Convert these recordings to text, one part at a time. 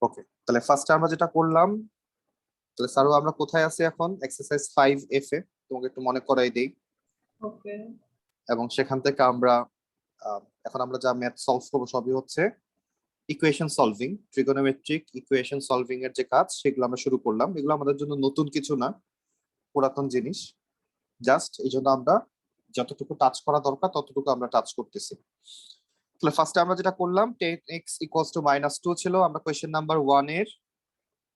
ওকে, তাহলে ফার্স্টে আমরা যেটা করলাম, তাহলে স্যারও আমরা কোথায় আছি এখন? এক্সারসাইজ 5F এ, তোমাকে একটু মনে করাই দেই। ওকে, এবং সেখান থেকে আমরা এখন আমরা যা ম্যাথ সলভ করবো সবই হচ্ছে equation solving, trigonometric equation solving এর যে কাজ সেগুলো আমরা শুরু করলাম। এগুলো আমাদের জন্য নতুন কিছু না, পুরাতন জিনিস। জাস্ট এই জন্য আমরা যতটুকু টাচ করা দরকার ততটুকু আমরা টাচ করতেছি। তাহলে ফার্স্টে আমরা যেটা করলাম 10x = -2 ছিল, আমরা কোয়েশ্চেন নাম্বার 1 এর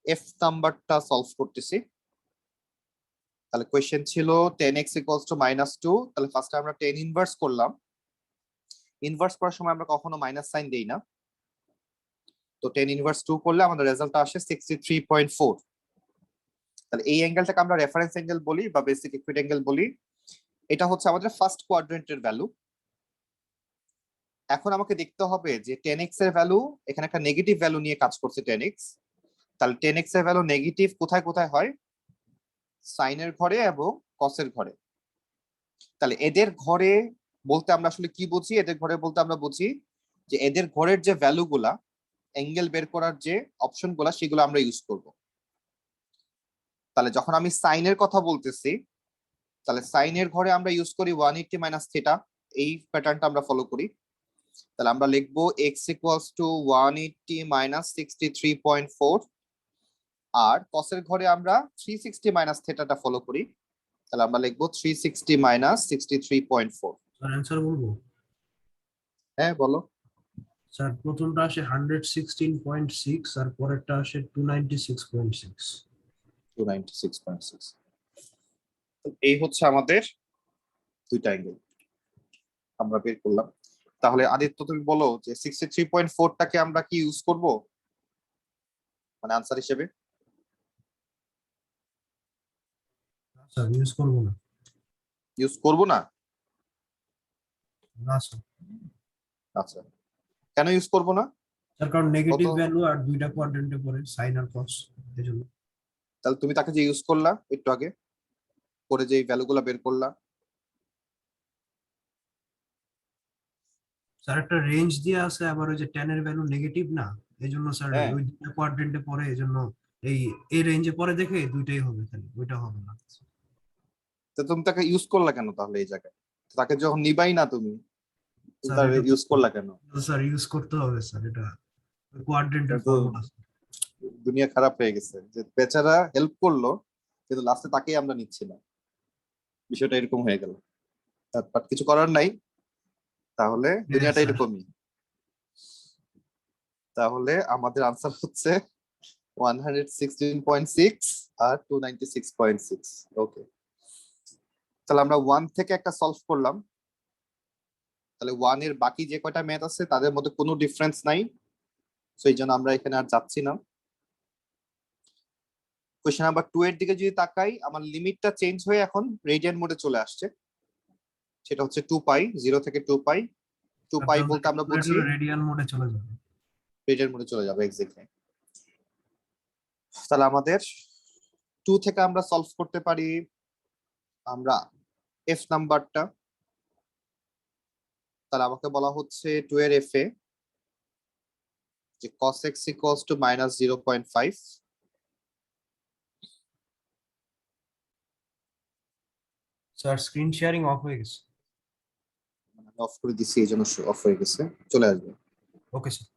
এফ নাম্বারটা সলভ করতেছি। তাহলে কোয়েশ্চেন ছিল 10x = -2, তাহলে ফার্স্টে আমরা 10 ইনভার্স করলাম। ইনভার্স করার সময় আমরা কখনো মাইনাস সাইন দেই না, তো 10 ইনভার্স 2 করলে আমাদের রেজাল্ট আসে 63.4। তাহলে এই অ্যাঙ্গেলটাকে আমরা রেফারেন্স অ্যাঙ্গেল বলি বা বেসিক ইকুইট অ্যাঙ্গেল বলি। এটা হচ্ছে আমাদের ফার্স্ট কোয়াড্রেন্টের ভ্যালু। এখন আমাকে দেখতে হবে যে 10x এর ভ্যালু, এখানে একটা নেগেটিভ ভ্যালু নিয়ে কাজ করছে 10x, তাহলে 10x এর ভ্যালু নেগেটিভ কোথায় কোথায় হয়? সাইনের ঘরে এবং কসের ঘরে। তাহলে এদের ঘরে বলতে আমরা আসলে কি বুঝি? এদের ঘরে বলতে আমরা বুঝি যে এদের ঘরের যে ভ্যালুগুলা, অ্যাঙ্গেল বের করার যে অপশনগুলা, সেগুলো আমরা ইউজ করব। তাহলে যখন আমি সাইনের কথা বলতেছি, তাহলে সাইনের ঘরে আমরা ইউজ করি 180 - থিটা, এই প্যাটার্নটা আমরা ফলো করি। তাহলে আমরা লিখবো x = 180 - 63.4, আর কসের ঘরে আমরা 360 - থিটাটা ফলো করি। তাহলে আমরা লিখবো 360 - 63.4। স্যার অ্যানসার বলবো? হ্যাঁ বলো। স্যার প্রথমটা আসে 116.6 আর পরেরটা আসে 296.6। 296.6। এই হচ্ছে আমাদের দুইটা অ্যাঙ্গেল আমরা বের করলাম। তাহলে আদিত্য তুমি বলো যে 63.4টাকে আমরা কি ইউজ করব মানে আনসার হিসেবে? স্যার ইউজ করব না। ইউজ করব না? না স্যার। আচ্ছা, কেন ইউজ করব না? স্যার কারণ নেগেটিভ কত? ভ্যালু আর দুইটা কোয়াড্রেন্টে পড়ে, সাইন আর কস, এজন্য। তাহলে তুমি তাকে যে ইউজ করলা একটু আগে করে, যে ভ্যালুগুলো বের করলা। স্যার একটা রেঞ্জ দিয়ে আছে, আবার ওই যে 10 এর ভ্যালু নেগেটিভ না, এজন্য স্যার হ্যাঁ, ওই দুইটা কোয়াড্রেন্টে পড়ে, এজন্য এই রেঞ্জে পড়ে দেখে দুইটাই হবে, খালি ওইটা হবে না। তো তুমি তাকে ইউজ করলা কেন তাহলে এই জায়গায়? তাকে যখন নিবাই না তুমি, তুমি স্যার তার এটা ইউজ করলা কেন? স্যার ইউজ করতে হবে স্যার, এটা কোয়াড্রেন্টের কিন্তু ফর্মুলা। দুনিয়া খারাপ হয়ে গেছে, যে বেচারা হেল্প করলো কিন্তু লাস্টে তাকেই আমরা নিচ্ছি না, বিষয়টা এরকম হয়ে গেল। বাট কিছু করার নাই, তাহলে দুনিয়াটা স্যার এরকমই। তাহলে আমাদের আনসার হচ্ছে 116.6 আর 296.6। ওকে, তাহলে আমরা 1 থেকে একটা সলভ করলাম। তাহলে 1 এর বাকি যে কয়টা ম্যাথ আছে তাদের মধ্যে কোনো ডিফারেন্স নাই, সেই জন্য আমরা এখানে আর যাচ্ছি না। কোয়েশ্চেন নাম্বার 2 এর দিকে যদি তাকাই, আমার লিমিটটা চেঞ্জ হয়ে এখন রেডিয়ান মোডে চলে আসছে। সেটা হচ্ছে 2π, 0 থেকে 2π। 2π বলতে আমরা বুঝি রেডিয়ান মোডে চলে যাবে। রেডিয়ান মোডে চলে যাবে, এক্স্যাক্টলি। তাহলে আমাদের 2 থেকে আমরা সলভ করতে পারি আমরা এফ নাম্বারটা। তাহলে আমাকে বলা হচ্ছে 2 এর এফ এ যে cos x = -0.5। Sir screen sharing of হয়ে গেছে। আমি অফ করে দিছি, এই জন্য অফ হয়ে গেছে, চলে আসবে। Okay sir.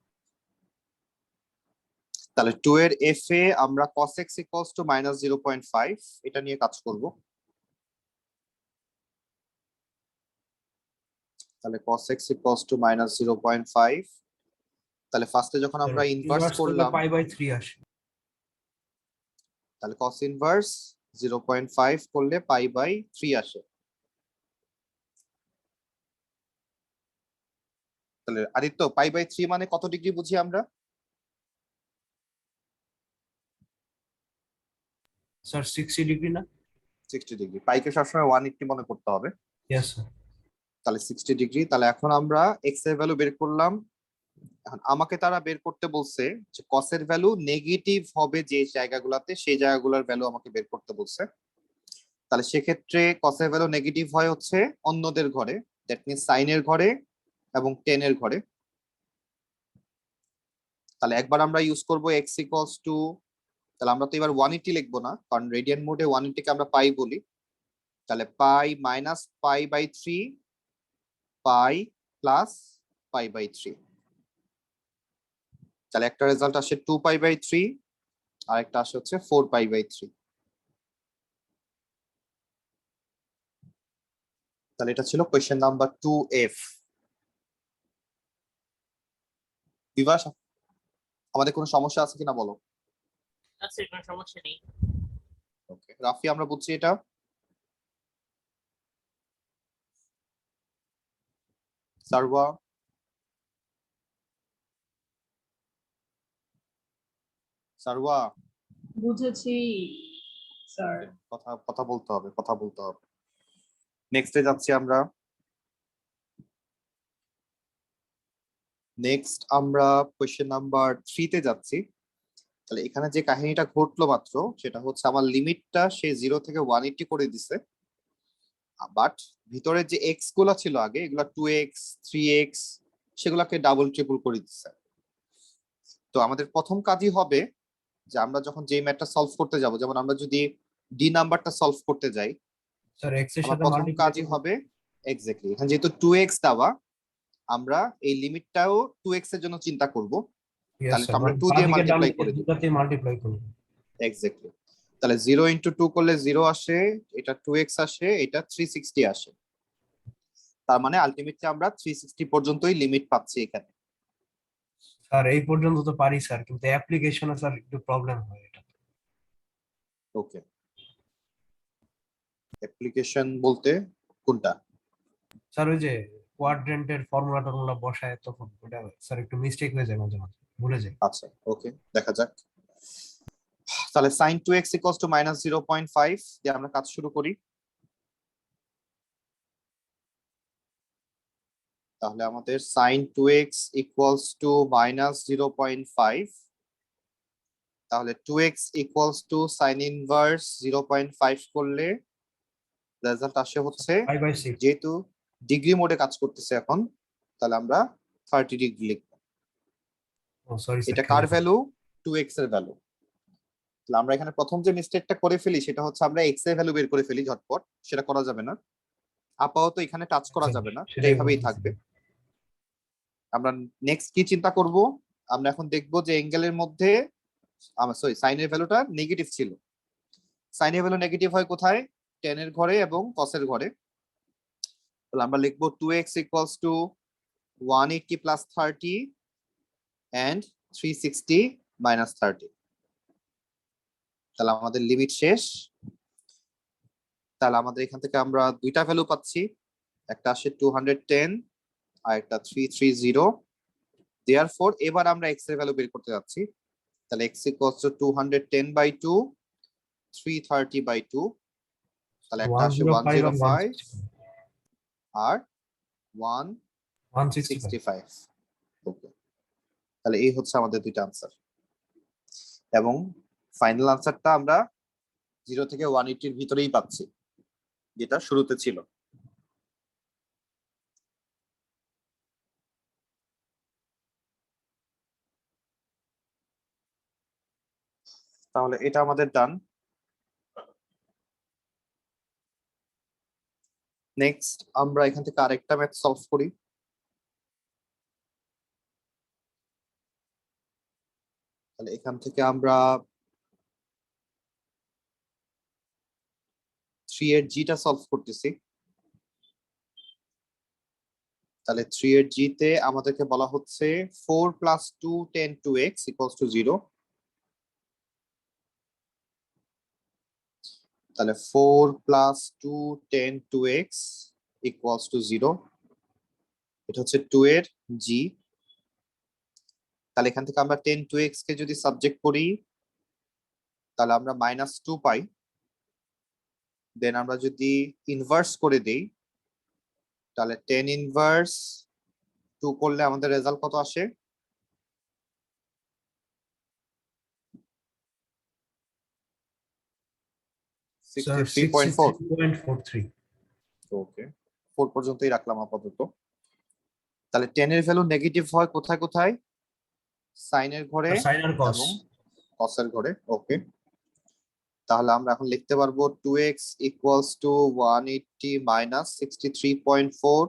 তাহলে 2 এর এফ এ আমরা cos x = -0.5 এটা নিয়ে কাজ করব। তাহলে cos x = -0.5, তাহলে ফার্স্টে যখন আমরা ইনভার্স করলাম, π/3 আসে। তাহলে cos ইনভার্স 0.5 করলে π/3 আসে। তাহলে আদিত্য, π/3 মানে কত ডিগ্রি বুঝি আমরা? স্যার 60 ডিগ্রি না? 60 ডিগ্রি। পাইকে সবসময় 180 মনে করতে হবে। Yes sir. তাহলে 60 ডিগ্রি। তাহলে এখন আমরা এক্স এর ভ্যালু বের করলাম। এখন আমাকে তারা বের করতে বলছে যে কস এর ভ্যালু নেগেটিভ হবে যে জায়গাগুলোতে, সেই জায়গাগুলোর ভ্যালু আমাকে বের করতে বলছে। তাহলে সেক্ষেত্রে কস এর ভ্যালু নেগেটিভ হয় হচ্ছে অন্যদের ঘরে, দ্যাট মিনস সাইনের ঘরে এবং টেন এর ঘরে। তাহলে একবার আমরা ইউজ করব এক্স ইকুয়ালস টু, তাহলে আমরা তো এবার 180 লিখবো না, কারণ রেডিয়ান মোডে 180 কে আমরা পাই বলি। তাহলে pi minus pi by 3 pi plus pi by 3। তাহলে একটা রেজাল্ট আসে 2 পাই বাই 3, আর একটা আসে হচ্ছে 4 পাই বাই 3। তাহলে এটা ছিল কোয়েশ্চেন নাম্বার 2F। বিভাস, আমাদের কোনো সমস্যা আছে কিনা বলো। আচ্ছা, কোনো সমস্যা নেই। ওকে রাফি, আমরা বুঝছি এটা। সারওয়া, সারওয়া, বুঝেছি স্যার। কথা কথা বলতে হবে, কথা বলতে হবে। নেক্সটে যাচ্ছি আমরা। নেক্সট আমরা কোয়েশ্চেন নাম্বার 3 তে যাচ্ছি। তাহলে এখানে যে কাহিনীটা ঘটলো মাত্র, সেটা হচ্ছে আমার লিমিটটা সে 0 থেকে 180 করে দিছে, বাট ভিতরে যে এক্স গুলা ছিল আগে, এগুলা 2x 3x, সেগুলাকে ডাবল ট্রিপল করে দিচ্ছে। তো আমাদের প্রথম কাজই হবে যে আমরা যখন যে ম্যাথটা সলভ করতে যাব, যেমন আমরা যদি ডি নাম্বারটা সলভ করতে যাই, স্যার এক্স এর আমার সাথে প্রথম মাল্টিপ্লাই কাজই হবে এক্স্যাক্টলি এখানে যেহেতু 2x দেওয়া, আমরা এই লিমিটটাও 2x এর জন্য চিন্তা করব। তাহলে তো আমরা 2 দিয়ে মাল্টিপ্লাই করে দিব। দুটাতে মাল্টিপ্লাই করব। এক্স্যাক্টলি। তাহলে 0 ইনটু 2 করলে 0 আসে, এটা 2x আসে, এটা 360 আসে। তার মানে আলটিমেটলি আমরা 360 পর্যন্তই লিমিট পাচ্ছি এখানে। স্যার এই পর্যন্ত তো পারি স্যার, কিন্তু অ্যাপ্লিকেশনে স্যার একটু প্রবলেম হয় এটা। ওকে, অ্যাপ্লিকেশন বলতে কোনটা? স্যার ওই যে কোয়াড্রেন্টের ফর্মুলা টর্মুলা বসায় তখন ওটা স্যার একটু মিস্টেক হয়ে যায়, মাঝে মাঝে ভুলে যাই। আচ্ছা ওকে, দেখা যাক। তাহলে sin 2x equals to minus 0.5 দিয়ে আমরা কাজ শুরু করি। তাহলে আমাদের sin 2x equals to minus 0.5, তাহলে 2x equals to sin inverse 0.5 করলে রেজাল্ট আসে হচ্ছে, 5/6। যেহেতু ডিগ্রি মোডে কাজ করতেছে এখন, তাহলে আমরা 30 ডিগ্রি লিখবো। ও সরি স্যার, এটা কার ভ্যালু? 2x এর ভ্যালু। তাহলে আমরা এখানে প্রথম যে মিস্টেকটা করে ফেলি সেটা হচ্ছে আমরা x এর ভ্যালু বের করে ফেলি ঝটপট, সেটা করা যাবে না। আপাতত এখানে টাচ করা যাবে না, সেটা এইভাবেই থাকবে। আমরা নেক্সট কি চিন্তা করব? আমরা এখন দেখব যে অ্যাঙ্গেলের মধ্যে সরি সাইনের ভ্যালুটা নেগেটিভ ছিল। সাইনের ভ্যালু নেগেটিভ হয় কোথায়? tan এর ঘরে এবং cos এর ঘরে। তাহলে আমরা লিখব 2x equals to 180 plus 30 and 360 minus 30। তাহলে আমাদের লিমিট শেষ। তাহলে আমাদের এখান থেকে আমরা দুইটা ভ্যালু পাচ্ছি, একটা আসে 210 আর একটা 330। দেয়ারফর এবার আমরা x এর ভ্যালু বের করতে যাচ্ছি। তাহলে x equals to 210/2 330/2। তাহলে একটা আসে 105 আর 165। ওকে, তাহলে এই হচ্ছে আমাদের দুইটা আনসার, এবং ফাইনাল আনসারটা আমরা 0 থেকে 180 এর ভিতরেই পাচ্ছি, যেটা শুরুতে ছিল। তাহলে এটা আমাদের ডান। নেক্সট আমরা এখান থেকে আরেকটা ম্যাথ সলভ করি। তাহলে এখান থেকে আমরা 3 এর জিটা সলভ করতেছি। তাহলে 3 এর জি তে আমাদেরকে বলা হচ্ছে 4 plus 2 10 2x equals to 0। তাহলে 4 plus 2 10 2x equals to 0। এটা হচ্ছে 2 এর জি। তাহলে এখান থেকে আমরা 10 2x কে যদি সাবজেক্ট করি, তাহলে আমরা -2 পাই। দেন আমরা যদি ইনভার্স করে দেই, তাহলে 10 ইনভার্স 2 করলে আমাদের রেজাল্ট কত আসে? 63.4। ওকে, 4 পর্যন্তই রাখলাম আপাতত। তাহলে 10 এর ভ্যালু নেগেটিভ হয় কোথায় কোথায়? সাইনের ঘরে সাইন আর কস এবং কসের ঘরে। ওকে, তাহলে আমরা এখন লিখতে পারবো 2x ইকুয়ালস টু 180 মাইনাস 63.4,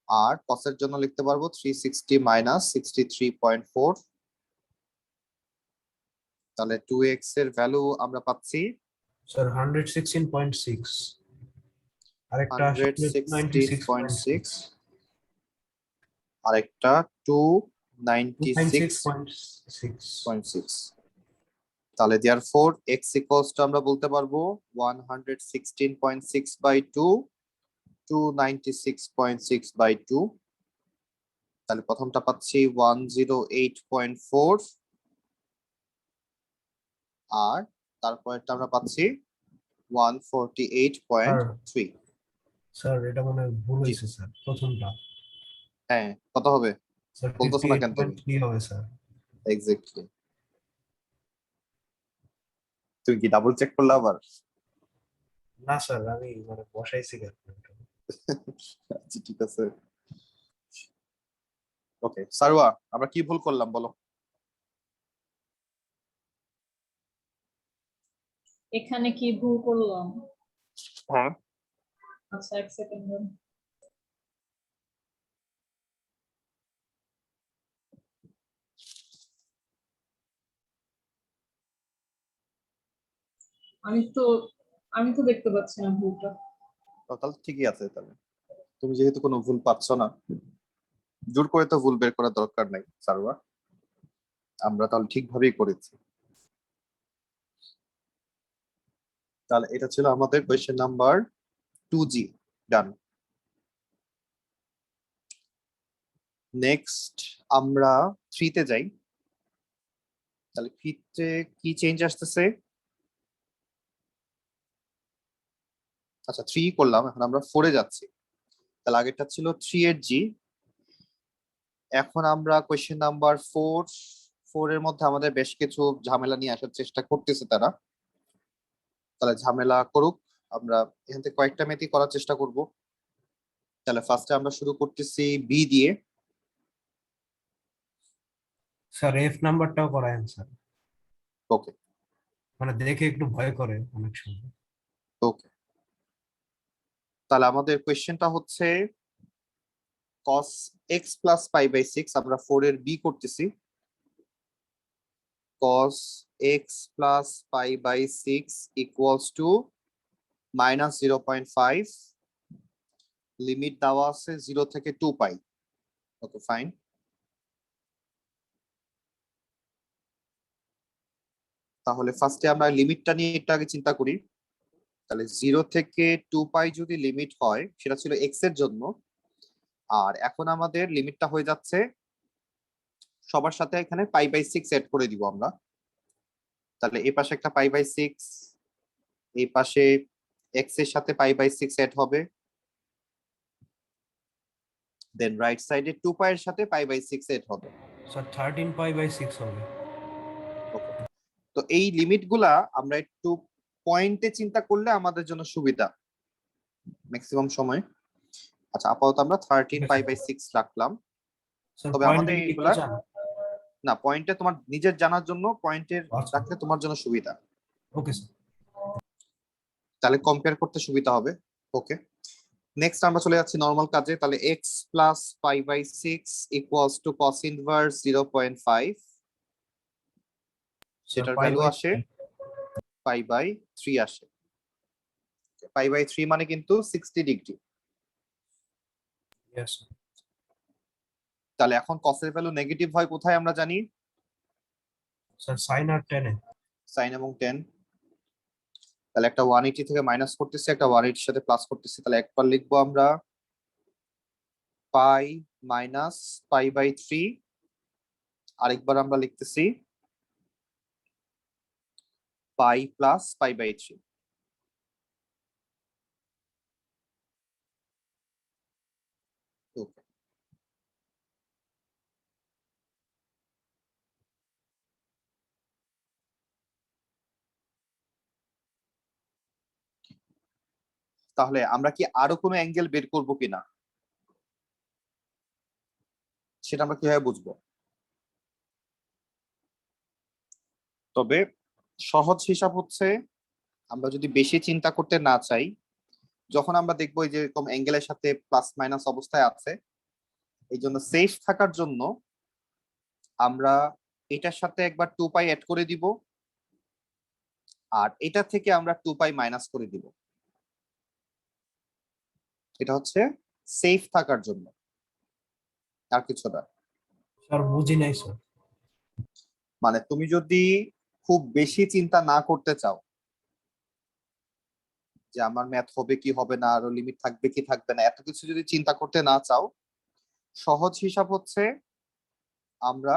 আর কসের জন্য লিখতে পারবো 360 মাইনাস 63.4। তাহলে 2x এর ভ্যালু আমরা পাচ্ছি স্যার 116.6, আরেকটা 96.6, 116.6, আরেকটা 296.6। 296.6। তাহলে therefore x equals to আমরা বলতে পারবো 116.6 by 2, 296.6 by 2। তাহলে প্রথমটা পাচ্ছি 108.4, আর তারপরটা আমরা পাচ্ছি 148.3। স্যার এটা মনে হয় ভুল জি। হয়েছে স্যার, প্রথমটা। হ্যাঁ, কত হবে স্যার বলতেছো না কেন তুমি? 58.3 হবে স্যার। এক্স্যাক্টলি। তুমি কি ডাবল চেক করলে আবার? না স্যার, আমি মানে বসাইছি ক্যালকুলেটর। আচ্ছা ঠিক আছে। ওকে সারওয়া, আমরা কি ভুল করলাম বলো? এখানে কি ভুল করলাম? হ্যাঁ, আচ্ছা, এক সেকেন্ড। আমি তো আমি তো দেখতে পাচ্ছি না ভুলটা। তাহলে ঠিকই আছে। তাহলে তুমি যেহেতু কোনো ভুল পাচ্ছ না, জোর করে তো ভুল বের করার দরকার নাই সারওয়া, আমরা তাহলে ঠিকভাবেই করেছি। তাহলে এটা ছিল আমাদের কোয়েশ্চেন নাম্বার 2G। ডান। নেক্সট আমরা 3 তে যাই। তাহলে 3 তে কি চেঞ্জ আসতেছে? আচ্ছা 3 করলাম, এখন আমরা 4 এ যাচ্ছি। তাহলে আগেরটা ছিল 3 এর জি, এখন আমরা কোয়েশ্চেন নাম্বার 4 এর মধ্যে আমাদের বেশ কিছু ঝামেলা নিয়ে আসার চেষ্টা করতেছে তারা। তাহলে ঝামেলা করুক, আমরা এখান থেকে কয়েকটা মেথই করার চেষ্টা করব। তাহলে ফার্স্টে আমরা শুরু করতেছি বি দিয়ে। স্যার এফ নাম্বারটাও করায়েন স্যার, ওকে মানে দেখে একটু ভয় করে অনেক সময়। ওকে, তাহলে আমাদের কোয়েশ্চেনটা হচ্ছে cos x plus pi by 6, আমরা 4 এর বি করতেছি। cos x plus pi by 6 equals to minus 0.5, limit দেওয়া আছে 0 থেকে 2 পাই। Okay fine. তাহলে ফার্স্টে আমরা লিমিটটা নিয়ে একটু আগে চিন্তা করি। তাহলে 0 থেকে 2 পাই যদি লিমিট হয়, সেটা ছিল x এর জন্য, আর এখন আমাদের লিমিটটা হয়ে যাচ্ছে সবার সাথে এখানে পাই বাই 6 এড করে দিব আমরা। তাহলে এই পাশে একটা পাই বাই 6, এই পাশে x এর সাথে পাই বাই 6 এড হবে, দেন রাইট সাইডে 2 পাই এর সাথে পাই বাই 6 এড হবে। স্যার 13 পাই বাই 6 হবে। ওকে, তো এই লিমিটগুলা আমরা একটু পয়েন্টে চিন্তা করলে আমাদের জন্য সুবিধা ম্যাক্সিমাম সময়। আচ্ছা আপাতত আমরা 13 পাই বাই 6 রাখলাম। স্যার তবে পয়েন্টে আমাদের কি লিখতে এগুলা চান? না, পয়েন্টে তোমার নিজের জানার জন্য পয়েন্টের আচ্ছা রাখলে তোমার জন্য সুবিধা, ওকে স্যার। তাহলে কম্পেয়ার করতে সুবিধা হবে। ওকে, নেক্সট আমরা চলে যাচ্ছি নরমাল কাজে। তাহলে x plus pi by 6 equals to cos inverse 0.5, sir সেটার পাই ভ্যালু বাই আসে পাই বাই 3 আসে। পাই বাই 3 মানে কিন্তু 60 ডিগ্রি। ইয়েস তাহলে এখন cos এর ভ্যালু নেগেটিভ হয় কোথায় আমরা জানি? স্যার, সাইন আর টেন এ। sin এবং tan। তাহলে একটা 180 থেকে মাইনাস করতেছি, একটা 180 এর সাথে প্লাস করতেছি। তাহলে একবার লিখবো আমরা পাই মাইনাস পাই বাই 3, আরেকবার আমরা লিখতেছি পাই প্লাস পাই বাই 3। ওকে, তাহলে আমরা কি আরো কোনো অ্যাঙ্গেল বের করব কিনা সেটা আমরা কিভাবে বুঝবো? তবে সহজ হিসাব হচ্ছে আমরা যদি বেশি চিন্তা করতে না চাই, যখন আমরা দেখবো এই যে এরকম অ্যাঙ্গেলের সাথে প্লাস মাইনাস অবস্থায় আছে, এই জন্য সেফ থাকার জন্য আমরা এটার সাথে একবার 2π অ্যাড করে দিব, আর এটা থেকে আমরা 2π মাইনাস করে দিব। এটা হচ্ছে সেফ থাকার জন্য, আর কিছু না। স্যার বুঝি নাই স্যার। মানে তুমি যদি খুব বেশি চিন্তা না করতে চাও যে আমার ম্যাথ হবে কি হবে না, আরো লিমিট থাকবে কি থাকবে না, এত কিছু যদি চিন্তা করতে না চাও, সহজ হিসাব হচ্ছে আমরা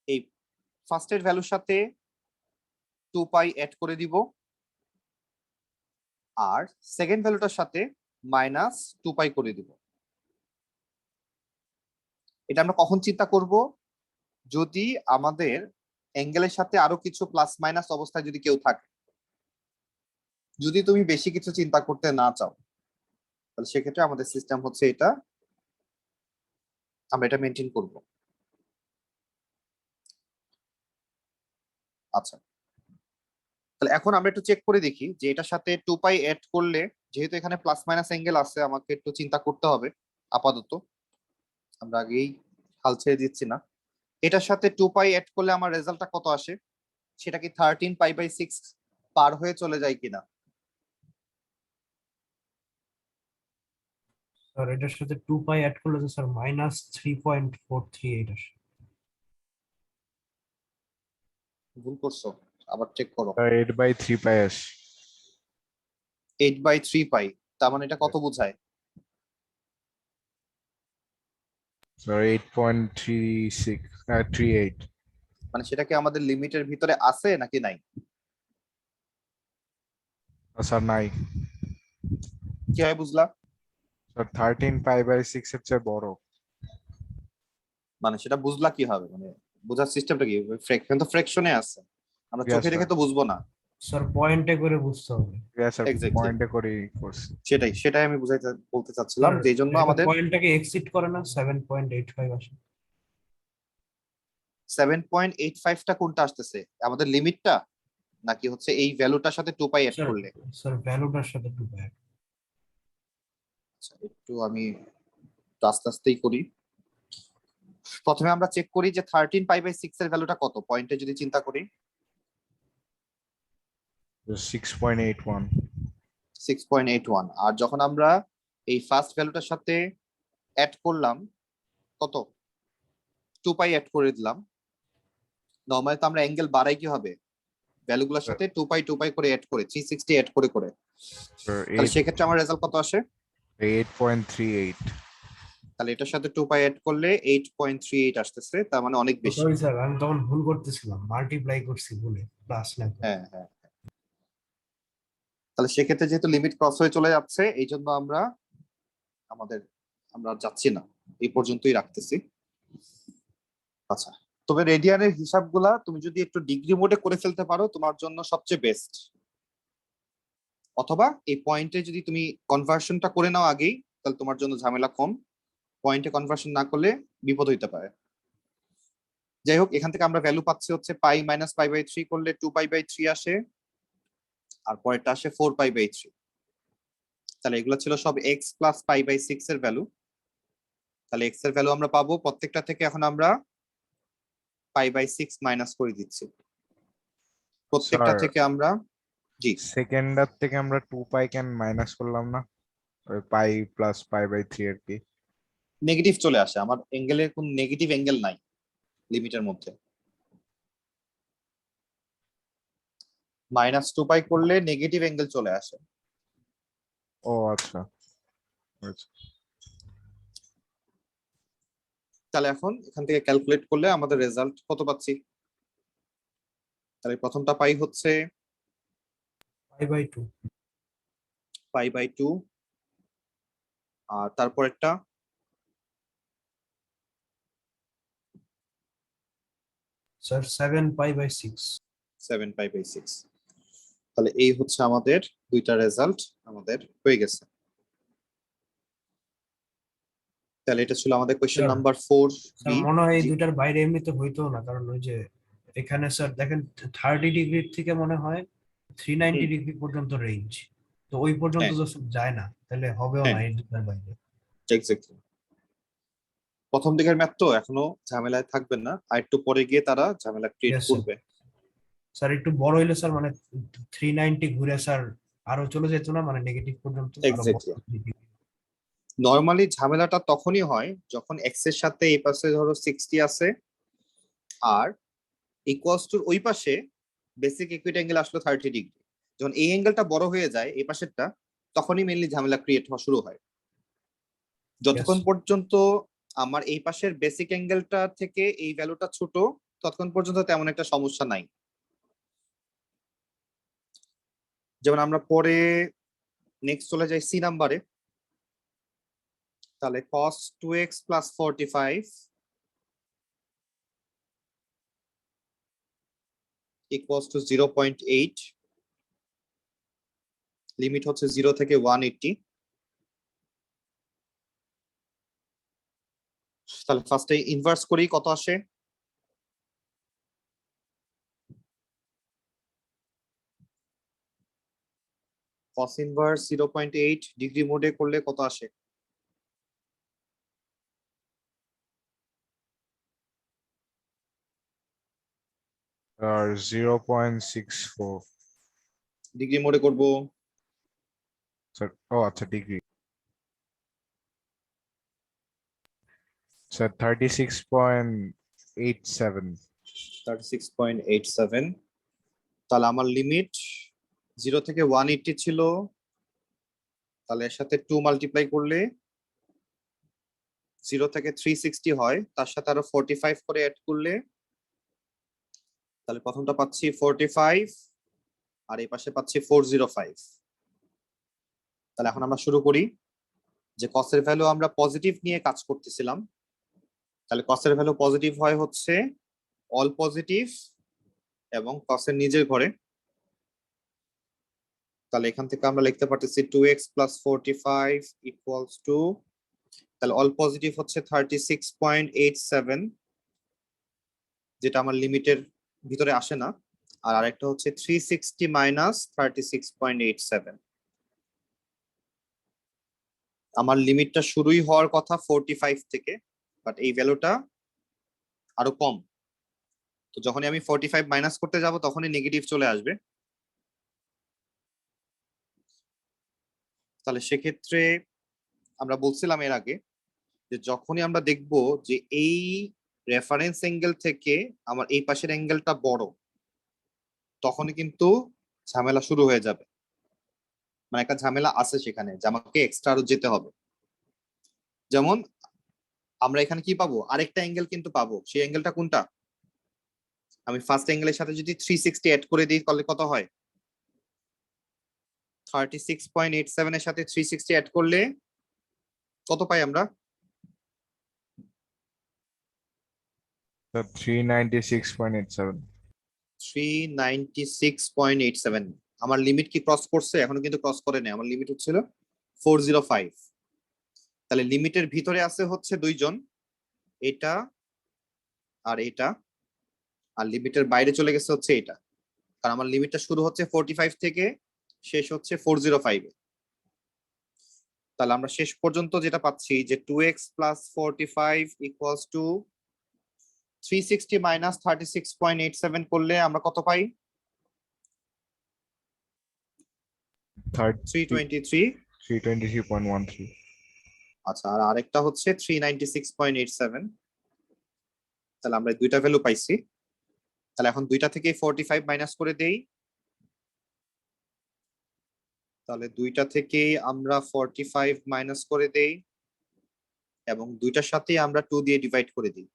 এই ফার্স্টের ভ্যালুর সাথে 2π অ্যাড করে দিব, আর সেকেন্ড ভ্যালুটার সাথে মাইনাস 2π করে দিব। এটা আমরা কখন চিন্তা করব? যদি আমাদের অ্যাঙ্গেলের সাথে আরো কিছু প্লাস মাইনাস অবস্থায় যদি কেউ থাকে। যদি তুমি বেশি কিছু চিন্তা করতে না চাও, তাহলে সেক্ষেত্রে আমাদের সিস্টেম হচ্ছে এটা, আমরা এটা মেনটেন করব। আচ্ছা, তাহলে এখন আমরা একটু চেক করে দেখি যে এটার সাথে 2π অ্যাড করলে, যেহেতু এখানে প্লাস মাইনাস অ্যাঙ্গেল আছে, আমাকে একটু চিন্তা করতে হবে আপাতত, আমরা আগেই হাল ছেড়ে দিচ্ছি না। এটার সাথে 2π অ্যাড করলে আমার রেজাল্টটা কত আসে? সেটা কি 13π/6 পার হয়ে চলে যায় কিনা? স্যার এটার সাথে 2π অ্যাড করলে তো স্যার -3.438 আসে। ভুল করছো, আবার চেক করো। 8/3π আসে। 8/3π, তার মানে এটা কত বোঝায়? স্যার 8.38। মানে সেটা কি আমাদের লিমিটের ভিতরে আছে নাকি নাই? স্যার নাই। কিভাবে বুঝলা? স্যার 13π/6 এর চেয়ে বড়। মানে সেটা বুঝলা কিভাবে? মানে বোঝার সিস্টেমটা কি? ফ্র্যাকশন তো ফ্র্যাকশনে আছে, আমরা Yes, চোখে sir. দেখে তো বুঝবো না। স্যার পয়েন্টে করে বুঝতে হবে। Sir Exactly. পয়েন্টে করে করছি। সেটাই আমি বলতে চাচ্ছিলাম যে এই জন্য আমাদের পয়েন্টটাকে এক্সিট করে না 7.85 আসে। 7.85টা কোনটা আসতেছে? আমাদের লিমিটটা, নাকি হচ্ছে এই ভ্যালুটার সাথে 2π অ্যাড স্যার করলে? স্যার ভ্যালুটার সাথে 2π add। আচ্ছা, একটু আমি একটু আস্তে আস্তেই করি। প্রথমে আমরা চেক করি যে 13π/6 এর ভ্যালুটা কত, পয়েন্টে যদি চিন্তা করি। 6.81। 6.81। আর যখন আমরা এই ফার্স্ট ভ্যালুটার সাথে অ্যাড করলাম কত, 2π অ্যাড করে দিলাম। নরমালি তো আমরা অ্যাঙ্গেল বাড়াই কি হবে, ভ্যালুগুলোর সাথে 2π করে অ্যাড করে 360 অ্যাড করে স্যার তাহলে সেক্ষেত্রে আমার রেজাল্ট কত আসে? 8.38। তাহলে এটার সাথে 2π অ্যাড করলে 8.38 আসতেছে, তার মানে অনেক বেশি। সরি স্যার আমি তখন ভুল করতেছিলাম, মাল্টিপ্লাই করছি ভুলে, প্লাস না করে। হ্যাঁ। তাহলে সেক্ষেত্রে যেহেতু লিমিট ক্রস হয়ে চলে যাচ্ছে, এই জন্য আমরা আর যাচ্ছি না, এই পর্যন্তই রাখতেছি। আচ্ছা, তবে রেডিয়ানের হিসাবগুলা তুমি যদি একটু ডিগ্রি মোডে করে ফেলতে পারো, তোমার জন্য সবচেয়ে বেস্ট। অথবা এই পয়েন্টে যদি তুমি কনভার্সনটা করে নাও আগেই, তাহলে তোমার জন্য ঝামেলা কম। পয়েন্টে কনভার্সন না করলে বিপদ হইতে পারে। যাই হোক, এখান থেকে আমরা ভ্যালু পাচ্ছি হচ্ছে π - π/3 করলে 2π/3 আসে, আর পরেরটা আসে 4π/3। তাহলে এগুলো ছিল সব x প্লাস π/6 এর ভ্যালু। তাহলে x এর ভ্যালু আমরা পাবো প্রত্যেকটা থেকে, এখন আমরা π/6 মাইনাস করে দিচ্ছি প্রত্যেকটা Sir, থেকে আমরা। জি, সেকেন্ডার থেকে আমরা 2π কেন মাইনাস করলাম না, ওই পাই প্লাস π/3 আর কি। নেগেটিভ চলে আসে, আমার অ্যাঙ্গেলের কোন নেগেটিভ অ্যাঙ্গেল নাই লিমিটের মধ্যে। -2π করলে নেগেটিভ অ্যাঙ্গেল চলে আসে। ও আচ্ছা। তাহলে এখন এখান থেকে ক্যালকুলেট করলে আমাদের রেজাল্ট কত পাচ্ছি? তাহলে প্রথমটা পাই হচ্ছে π/2। π/2, আর তারপরেরটা স্যার 7π/6। 7π/6। তাহলে এই হচ্ছে আমাদের দুইটা রেজাল্ট আমাদের হয়ে গেছে। তাহলে এটা ছিল আমাদের কোয়েশ্চেন Sure. নাম্বার 4 স্যার মনে হয় এই দুইটার বাইরে এমনিতে হইতো না, কারণ ওই যে এখানে স্যার দেখেন 30 ডিগ্রি থেকে মনে হয় 390 হুম। ডিগ্রি পর্যন্ত রেঞ্জ, তো ওই পর্যন্ত হ্যাঁ যদি যায় না তাহলে হবেও হ্যাঁ না এই দুটার বাইরে। এক্স্যাক্টলি। প্রথম দিকের ম্যাথ তো এখনো ঝামেলায় থাকবেন না, আর একটু পরে গিয়ে তারা ঝামেলা ক্রিয়েট ইয়েস স্যার। করবে। স্যার একটু বড় হইলে স্যার মানে 390 ঘুরে স্যার আরো চলে যেত না, মানে নেগেটিভ পর্যন্ত আরো বড় এক্স্যাক্টলি। degree। নর্মালি ঝামেলাটা তখনই হয় যখন এক্স এর সাথে এই পাশে ধরো 60 আছে, আর ইকুয়ালস টুর ওই পাশে বেসিক ইকুইট অ্যাঙ্গেল আসলো 30 ডিগ্রি। যখন এই অ্যাঙ্গেলটা বড় হয়ে যায় এই পাশেরটা, তখনই মেইনলি ঝামেলা ক্রিয়েট হওয়া শুরু হয়। Yes, যতক্ষণ পর্যন্ত আমার এই পাশের বেসিক অ্যাঙ্গেলটা থেকে এই ভ্যালুটা ছোট, ততক্ষণ পর্যন্ত তেমন একটা সমস্যা নাই। যেমন আমরা পরে নেক্সট চলে যাই সি নাম্বারে। তাহলে cos 2x plus 45 equals to 0.8, limit হচ্ছে 0 থেকে 180। তাহলে ফার্স্টে ইনভার্স করি, কত আসে? cos ইনভার্স 0.8 ডিগ্রি মোডে করলে কত আসে? আর 0.64 ডিগ্রি মোডে করব স্যার। ও আচ্ছা, ডিগ্রি স্যার 36.87। 36.87। তাহলে আমার লিমিট 0 থেকে 180 ছিল, তাহলে এর সাথে 2 মাল্টিপ্লাই করলে 0 থেকে 360 হয়, তার সাথে আরো 45 করে অ্যাড করলে তাহলে প্রথমটা পাচ্ছি 45, আর এই পাশে পাচ্ছি 405। তাহলে এখন আমরা শুরু করি যে কসের ভ্যালু আমরা পজিটিভ নিয়ে কাজ করতেছিলাম, তাহলে কসের ভ্যালু পজিটিভ হয় হচ্ছে অল পজিটিভ এবং কসের নিজের ঘরে। তাহলে এখান থেকে আমরা লিখতে পারতেছি 2x plus 45 equals to, তাহলে অল পজিটিভ হচ্ছে 36.87, যেটা আমার লিমিটের ভিতরে আসে না, আর আরেকটা হচ্ছে 360 মাইনাস 36.87। আমার লিমিটটা শুরুই হওয়ার কথা 45 থেকে, বাট এই ভ্যালুটা আরো কম, তো যখনই আমি 45 মাইনাস করতে যাব তখনই নেগেটিভ চলে আসবে। তাহলে সেক্ষেত্রে আমরা বলছিলাম এর আগে যে যখনই আমরা দেখব যে এই রেফারেন্স অ্যাঙ্গেল থেকে আমার এই পাশের অ্যাঙ্গেলটা বড়, তখনই কিন্তু ঝামেলা শুরু হয়ে যাবে, মানে একটা ঝামেলা আছে সেখানে যে আমাকে এক্সট্রা আরো যেতে হবে। যেমন আমরা এখানে কি পাবো, আরেকটা অ্যাঙ্গেল কিন্তু পাবো, সেই অ্যাঙ্গেলটা কোনটা? আমি ফার্স্ট অ্যাঙ্গেলের সাথে যদি 360 অ্যাড করে দিই তাহলে কত হয়? 36.87 এর সাথে 360 অ্যাড করলে কত পাই আমরা? স্যার 396.87। 396.87। আমার লিমিট কি ক্রস করছে? এখনো কিন্তু ক্রস করে নাই, আমার লিমিট হচ্ছিল 405। তাহলে লিমিটের ভিতরে আছে হচ্ছে দুইজন, এটা আর এটা, আর লিমিটের বাইরে চলে গেছে হচ্ছে এটা, কারণ আমার লিমিটটা শুরু হচ্ছে 45 থেকে, শেষ হচ্ছে 405 এ। তাহলে আমরা শেষ পর্যন্ত যেটা পাচ্ছি যে 2x plus 45 equals to 360 minus 36.87 করলে আমরা কত পাই? 323। 323.13। আচ্ছা, আর আরেকটা হচ্ছে 396.87। তাহলে আমরা দুইটা ভ্যালু পাইছি। তাহলে এখন দুইটা থেকে 45 মাইনাস করে দেই, তাহলে দুইটা থেকে আমরা 45 মাইনাস করে দেই এবং দুইটার সাথে আমরা 2 দিয়ে ডিভাইড করে দিই।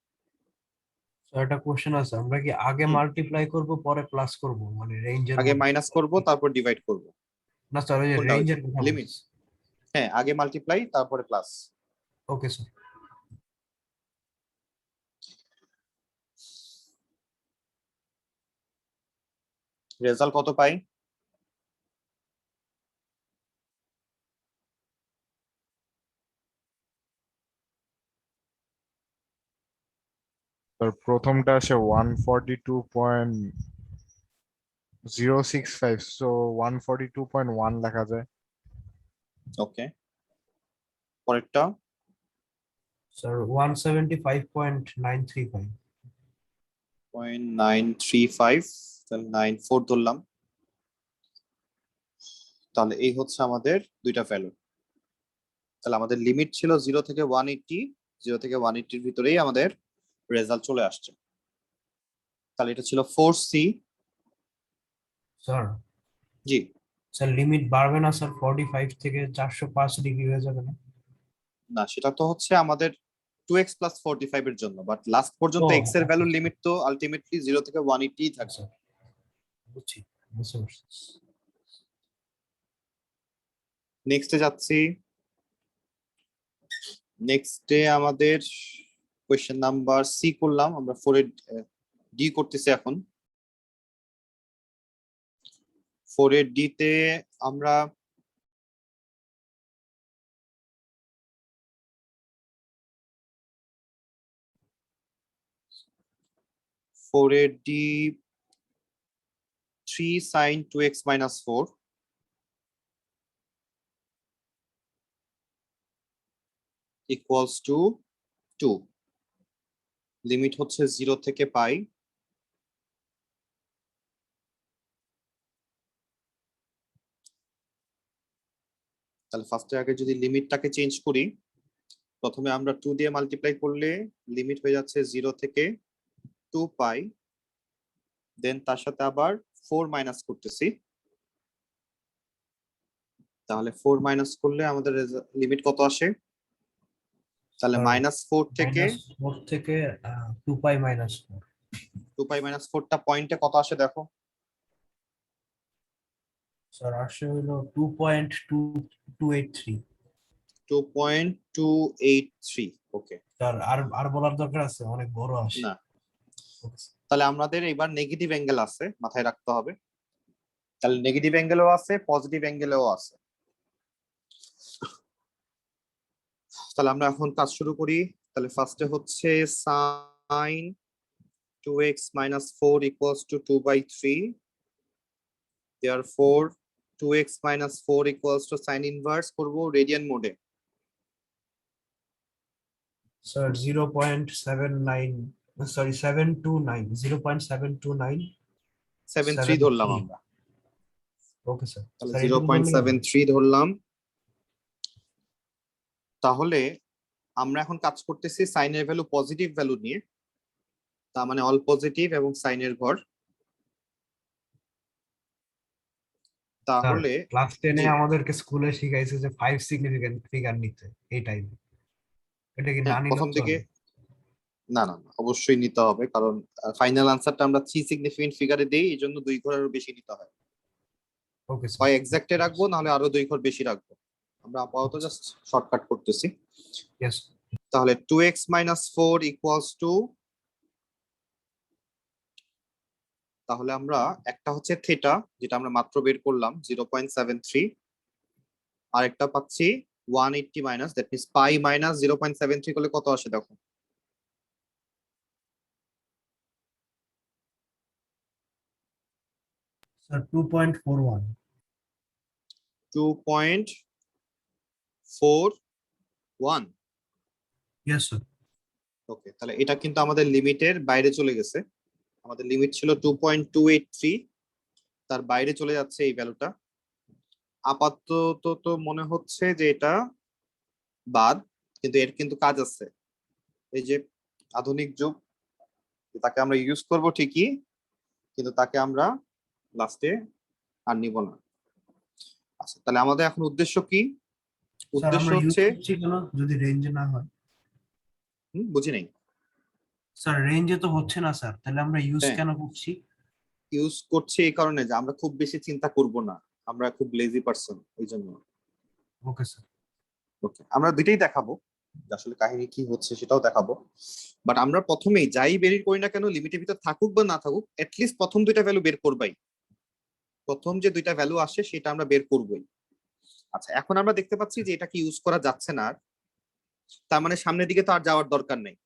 স্যার একটা কোশ্চেন আছে, আমরা কি আগে হুম, মাল্টিপ্লাই করব পরে প্লাস করব, মানে রেঞ্জের আগে মধ্যে? মাইনাস করব তারপর ডিভাইড করব। না স্যার, ওই যে কোনটা? রেঞ্জের কথা লিমিট? বলছি। হ্যাঁ, আগে মাল্টিপ্লাই তারপরে প্লাস। Okay sir. রেজাল্ট কত পাই? তোর প্রথমটা আসে 142.065, সো 142.1 লেখা যায়। ওকে, পরেরটা স্যার 175.935। 0.935, তাহলে 94 ধরলাম। তাহলে এই হচ্ছে আমাদের দুইটা ভ্যালু। তাহলে আমাদের লিমিট ছিল 0 থেকে 180, 0 থেকে 180 এর ভিতরেই আমাদের রেজাল্ট চলে আসছে। তাহলে এটা ছিল 4C। স্যার জি, স্যার লিমিট বাড়বে না স্যার? 45 থেকে 405 ডিগ্রি হয়ে যাবে না? না সেটা তো হচ্ছে আমাদের 2x প্লাস 45 এর জন্য, বাট লাস্ট পর্যন্ত ও, x এর ভ্যালুর আচ্ছা, লিমিট তো আলটিমেটলি 0 থেকে 180 থাকবে। স্যার বুঝছি, বুঝতে পারছি। নেক্সটে যাচ্ছি। নেক্সটে আমাদের কোয়েশ্চেন নাম্বার সি করলাম আমরা, 4 এর ডি করতেছি এখন। 4 এর ডি তে আমরা ফোর এর D 3 sin 2x minus 4 equals to 2। Limit হচ্ছে 0 থেকে পাই। তাহলে ফার্স্টে আগে যদি লিমিটটাকে চেঞ্জ করি, প্রথমে আমরা 2 দিয়ে মাল্টিপ্লাই করলে লিমিট হয়ে যাচ্ছে 0 থেকে 2 পাই, দেন তার সাথে আবার 4 মাইনাস করতেছি। তাহলে 4 মাইনাস করলে আমাদের লিমিট কত আসে? তাহলে স্যার -4 থেকে -4 থেকে 2 পাই -4। 2 পাই -4টা পয়েন্টে কত আসে দেখো। স্যার আসে হলো 2.2283। 2.283। ওকে, স্যার আর আর বলার দরকার আছে? অনেক বড় আসে। না Okay, স্যার। তাহলে আমাদের এবার নেগেটিভ অ্যাঙ্গেল আছে, মাথায় রাখতে হবে। তাহলে নেগেটিভ অ্যাঙ্গেলও আছে, পজিটিভ অ্যাঙ্গেলও আছে। তাহলে আমরা এখন কাজ শুরু করি। তাহলে ফার্স্টে হচ্ছে sin 2x minus 4 equals to 2/3, therefore 2x minus 4 equals to sin inverse করব রেডিয়ান মোডে। স্যার 0.79, সরি 729, 0.729 73 ধরলাম আমরা। Okay sir. তাহলে স্যার এটুকু ধরলেই হবে? 0.73 ধরলাম। তাহলে আমরা এখন কাজ করতেছি সাইনের ভ্যালু পজিটিভ ভ্যালু নিয়ে, তার মানে অল পজিটিভ এবং সাইনের ঘর। স্যার তাহলে ক্লাস 10 এ জি, আমাদেরকে স্কুলে শিখাইছে যে 5 সিগনিফিক্যান্ট ফিগার নিতে এই টাইমে। এটা কি না হ্যাঁ নিলেও প্রথম দিকে চলে? না না না, অবশ্যই নিতে হবে, কারণ ফাইনাল আনসারটা আমরা 3 সিগনিফিকেন্ট ফিগারে দেই, এই জন্য 2 ঘরেরও বেশি নিতে হয়। Okay sir. হয় এক্সাক্টে রাখবো, নাহলে আরো 2 ঘর বেশি রাখবো। আমরা আপাতত জাস্ট শর্টকাট করতেছি। ইয়েস। তাহলে 2x minus 4 equals to, তাহলে আমরা একটা হচ্ছে থিটা যেটা আমরা মাত্র বের করলাম 0.73, আর একটা পাচ্ছি 180 minus, that means pi minus 0.73 করলে কত আসে দেখো। স্যার 2.41। 2.41। Yes sir. ওকে, তাহলে এটা কিন্তু আমাদের লিমিটের বাইরে চলে গেছে। আমাদের লিমিট ছিল 2.283, তার বাইরে চলে যাচ্ছে এই ভ্যালুটা। আপাতত তো মনে হচ্ছে যে এটা বাদ, কিন্তু এর কিন্তু কাজ আছে। এই যে আধুনিক যুগ, তাকে আমরা ইউজ করব ঠিকই, কিন্তু তাকে আমরা লাস্টে আর নিব না। আচ্ছা, তাহলে আমাদের এখন উদ্দেশ্য কি? স্যার উদ্দেশ্য আমরা ইউজ হচ্ছে, করছি কেন যদি রেঞ্জে না হয়? বুঝি নাই। স্যার রেঞ্জে তো হচ্ছে না স্যার, তাহলে আমরা ইউজ হ্যাঁ, কেন করছি? ইউজ করছি এই কারণে যে আমরা খুব বেশি চিন্তা করব না, আমরা খুব লেজি পারসন, এই জন্য। Okay sir. ওকে, আমরা দুইটাই দেখাবো, যে আসলে কাহিনী কি হচ্ছে সেটাও দেখাবো। বাট আমরা প্রথমেই যাই বের করি না কেন, লিমিটের ভিতর থাকুক বা না থাকুক, এটলিস্ট প্রথম দুইটা ভ্যালু বের করবাই। প্রথম যে দুইটা ভ্যালু আসে সেটা আমরা বের করবই। আচ্ছা, এখন আমরা দেখতে পাচ্ছি যে এটা কি ইউজ করা যাচ্ছে না আর, তার মানে সামনের দিকে তো আর যাওয়ার দরকার নেই।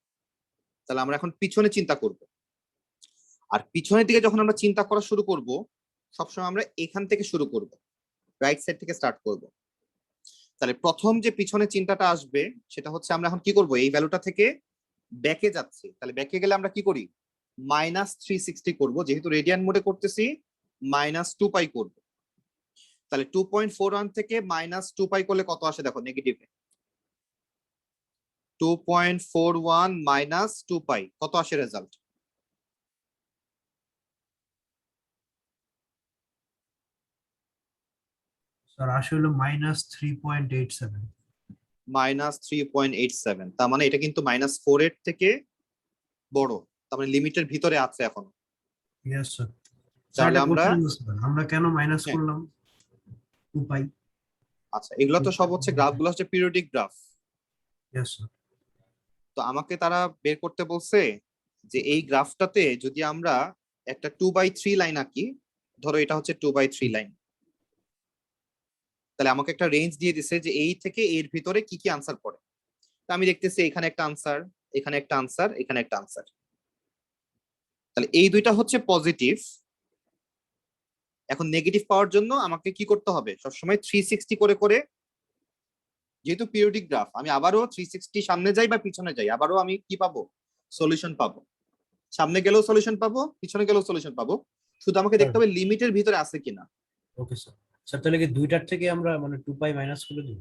তাহলে আমরা এখন পিছনে চিন্তা করব। আর পিছনের দিকে যখন আমরা চিন্তা করা শুরু করব, সবসময় আমরা এখান থেকে শুরু করব, রাইট সাইড থেকে স্টার্ট করব। তাহলে প্রথম যে পিছনে চিন্তাটা আসবে সেটা হচ্ছে আমরা এখন কি করব, এই ভ্যালুটা থেকে ব্যাকে যাচ্ছি। তাহলে ব্যাকে গেলে আমরা কি করি, -360 করব, যেহেতু রেডিয়ান মোডে করতেছি -2π করব। তাহলে 2.41 থেকে -2π করলে কত আসে দেখো, নেগেটিভে 2.41 -2π কত আসে রেজাল্ট? স্যার আসলে -3.87। -3.87, তার মানে এটা কিন্তু -4 এর থেকে বড়, তার মানে লিমিটের ভিতরে আছে এখন। Yes sir. তাহলে আমরা আমরা কেন মাইনাস হ্যাঁ। করলাম 2π? আচ্ছা, এগুলো তো সব হচ্ছে গ্রাফগুলো হচ্ছে পিরিয়ডিক গ্রাফ। Yes sir. তো আমাকে তারা বের করতে বলছে যে এই গ্রাফটাতে যদি আমরা একটা 2/3 লাইন আঁকি, ধরো এটা হচ্ছে 2/3 লাইন, তাহলে আমাকে একটা রেঞ্জ দিয়ে দিছে যে এই থেকে এর ভিতরে কি কি আনসার পড়ে। তো আমি দেখতেছি এখানে একটা আনসার, এখানে একটা আনসার, এখানে একটা আনসার। তাহলে এই দুইটা হচ্ছে পজিটিভ। এখন নেগেটিভ পাওয়ার জন্য আমাকে কি করতে হবে, সবসময় 360 করে করে, যেহেতু পিরিয়ডিক গ্রাফ, আমি আবারও 360 সামনে যাই বা পিছনে যাই, আবারও আমি কি পাবো, সলিউশন পাবো। সামনে গেলেও সলিউশন পাবো, পিছনে গেলেও সলিউশন পাবো, শুধু আমাকে দেখতে হবে লিমিটের ভিতরে আছে কিনা। Okay sir. স্যার তাহলে কি দুইটার থেকে আমরা মানে 2π মাইনাস করে দিব